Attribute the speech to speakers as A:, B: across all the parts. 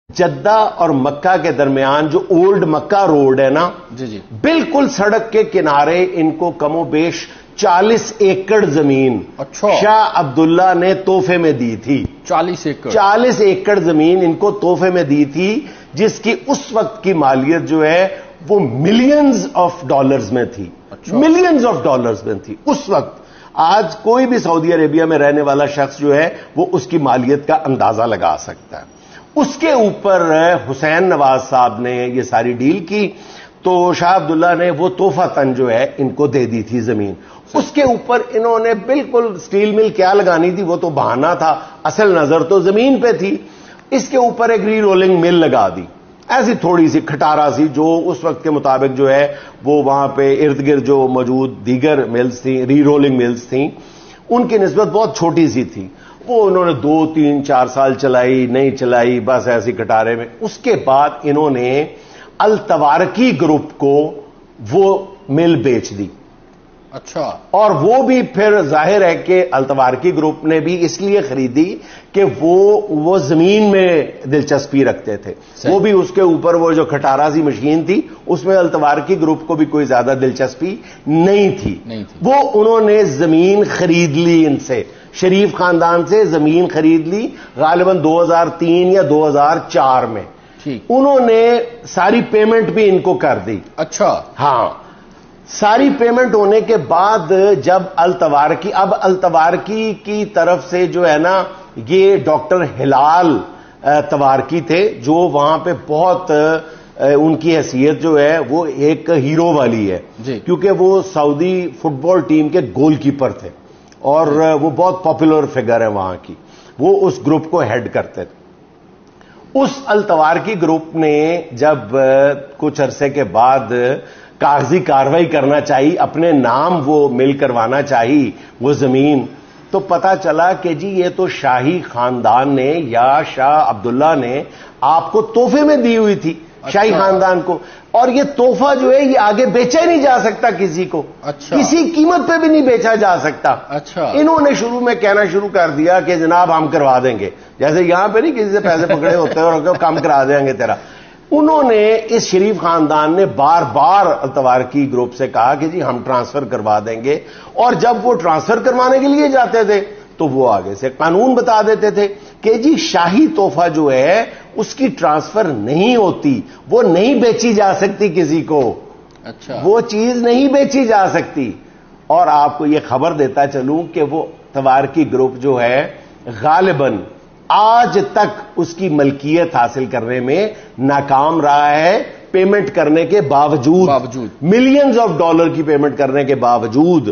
A: Jeddah اور مکہ کے درمیان جو اولڈ مکہ روڈ ہے نا،
B: جی
A: بالکل سڑک کے کنارے ان کو کم و بیش 40 ایکڑ زمین شاہ عبداللہ نے تحفے میں دی تھی۔ 40 ایکڑ زمین ان کو تحفے میں دی تھی، جس کی اس وقت کی مالیت جو ہے وہ ملینز آف ڈالرز میں تھی۔ ملینز آف ڈالرز میں تھی اس وقت۔ آج کوئی بھی سعودی عربیہ میں رہنے والا شخص جو ہے وہ اس کی مالیت کا اندازہ لگا سکتا ہے۔ اس کے اوپر حسین نواز صاحب نے یہ ساری ڈیل کی، تو شاہ عبداللہ نے وہ تحفہ تن جو ہے ان کو دے دی تھی زمین۔ اس کے اوپر انہوں نے بالکل سٹیل مل کیا لگانی تھی، وہ تو بہانہ تھا، اصل نظر تو زمین پہ تھی۔ اس کے اوپر ایک ری رولنگ مل لگا دی، ایسی تھوڑی سی کھٹارا سی، جو اس وقت کے مطابق جو ہے وہ وہاں پہ ارد گرد جو موجود دیگر ملز تھیں، ری رولنگ ملز تھیں، ان کی نسبت بہت چھوٹی سی تھی۔ وہ انہوں نے 2 3 4 سال چلائی، نہیں چلائی، بس ایسی کٹارے میں۔ اس کے بعد انہوں نے التوارکی گروپ کو وہ مل بیچ دی۔ اور وہ بھی پھر ظاہر ہے کہ التوارکی گروپ نے بھی اس لیے خریدی کہ وہ زمین میں دلچسپی رکھتے تھے۔ وہ بھی اس کے اوپر وہ جو کھٹارا سی مشین تھی، اس میں التوارکی گروپ کو بھی کوئی زیادہ دلچسپی نہیں تھی۔ وہ انہوں نے زمین خرید لی، ان سے شریف خاندان سے زمین خرید لی، غالباً 2003 یا 2004 میں۔ انہوں نے ساری پیمنٹ بھی ان کو کر دی۔ ہاں، ساری پیمنٹ ہونے کے بعد جب التوارکی کی طرف سے جو ہے نا، یہ ڈاکٹر ہلال توارکی تھے، جو وہاں پہ بہت ان کی حیثیت جو ہے وہ ایک ہیرو والی ہے، کیونکہ وہ سعودی فٹ بال ٹیم کے گول کیپر تھے اور وہ بہت پاپولر فگر ہے وہاں کی۔ وہ اس گروپ کو ہیڈ کرتے تھے۔ اس التوارکی گروپ نے جب کچھ عرصے کے بعد کاغذی کاروائی کرنا چاہیے، اپنے نام وہ مل کروانا چاہیے وہ زمین، تو پتا چلا کہ جی یہ تو شاہی خاندان نے یا شاہ عبداللہ نے آپ کو تحفے میں دی ہوئی تھی، شاہی خاندان کو، اور یہ تحفہ جو ہے یہ آگے بیچا ہی نہیں جا سکتا کسی کو، کسی قیمت پہ بھی نہیں بیچا جا سکتا۔ انہوں نے شروع میں کہنا شروع کر دیا کہ جناب ہم کروا دیں گے، جیسے یہاں پہ نہیں کسی سے پیسے پکڑے ہوتے ہیں اور کام کرا دیں گے تیرا۔ انہوں نے اس شریف خاندان نے بار بار التوارکی گروپ سے کہا کہ جی ہم ٹرانسفر کروا دیں گے، اور جب وہ ٹرانسفر کروانے کے لیے جاتے تھے تو وہ آگے سے قانون بتا دیتے تھے کہ جی شاہی تحفہ جو ہے اس کی ٹرانسفر نہیں ہوتی، وہ نہیں بیچی جا سکتی کسی کو، وہ چیز نہیں بیچی جا سکتی۔ اور آپ کو یہ خبر دیتا چلوں کہ وہ توارکی گروپ جو ہے غالباً آج تک اس کی ملکیت حاصل کرنے میں ناکام رہا ہے، پیمنٹ کرنے کے باوجود، ملینز آف ڈالر کی پیمنٹ کرنے کے باوجود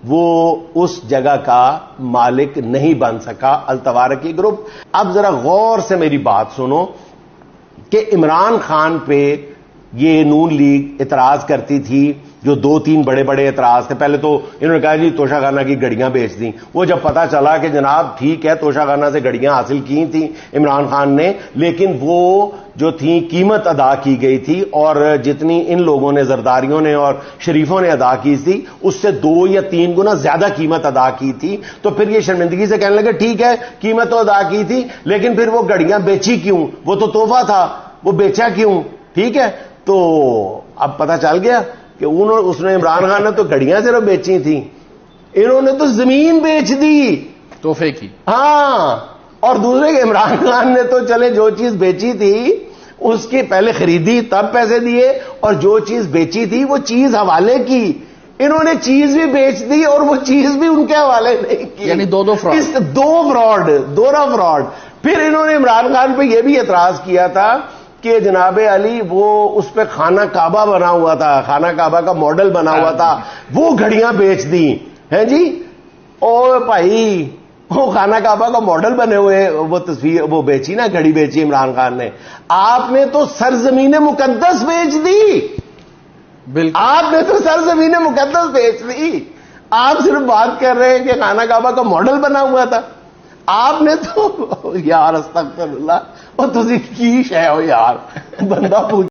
A: وہ اس جگہ کا مالک نہیں بن سکا التوارکی گروپ۔ اب ذرا غور سے میری بات سنو کہ عمران خان پہ یہ نون لیگ اعتراض کرتی تھی، جو 2 3 بڑے بڑے اعتراض تھے۔ پہلے تو انہوں نے کہا جی توشہ خانہ کی گھڑیاں بیچ دیں۔ وہ جب پتا چلا کہ جناب ٹھیک ہے توشہ خانہ سے گھڑیاں حاصل کی تھیں عمران خان نے، لیکن وہ جو تھیں قیمت ادا کی گئی تھی، اور جتنی ان لوگوں نے زرداریوں نے اور شریفوں نے ادا کی تھی اس سے 2 یا 3 گنا زیادہ قیمت ادا کی تھی۔ تو پھر یہ شرمندگی سے کہنے لگے ٹھیک ہے قیمت تو ادا کی تھی، لیکن پھر وہ گھڑیاں بیچی کیوں؟ وہ تو تحفہ تھا، وہ بیچا کیوں؟ ٹھیک ہے، تو اب پتا چل گیا کہ اس نے عمران خان نے تو گھڑیاں صرف بیچی تھیں، انہوں نے تو زمین بیچ دی
B: تحفے کی۔
A: ہاں، اور دوسرے کہ عمران خان نے تو چلے جو چیز بیچی تھی اس کی پہلے خریدی تب پیسے دیے، اور جو چیز بیچی تھی وہ چیز حوالے کی، انہوں نے چیز بھی بیچ دی اور وہ چیز بھی ان کے حوالے نہیں کی،
B: یعنی دو
A: فراڈ۔ پھر انہوں نے عمران خان پہ یہ بھی اعتراض کیا تھا کہ جناب علی وہ اس پہ خانہ کعبہ بنا ہوا تھا، خانہ کعبہ کا ماڈل بنا ہوا تھا، وہ گھڑیاں بیچ دی ہیں جی۔ او بھائی، وہ خانہ کعبہ کا ماڈل بنے ہوئے وہ تصویر وہ بیچی نا، گھڑی بیچی عمران خان نے۔ آپ نے تو سرزمین مقدس بیچ دی، آپ نے تو سرزمین مقدس بیچ دی۔ آپ صرف بات کر رہے ہیں کہ خانہ کعبہ کا ماڈل بنا ہوا تھا، آپ نے تو یار استغفر اللہ، اور تسی کی شے ہو یار، بندہ پوچھ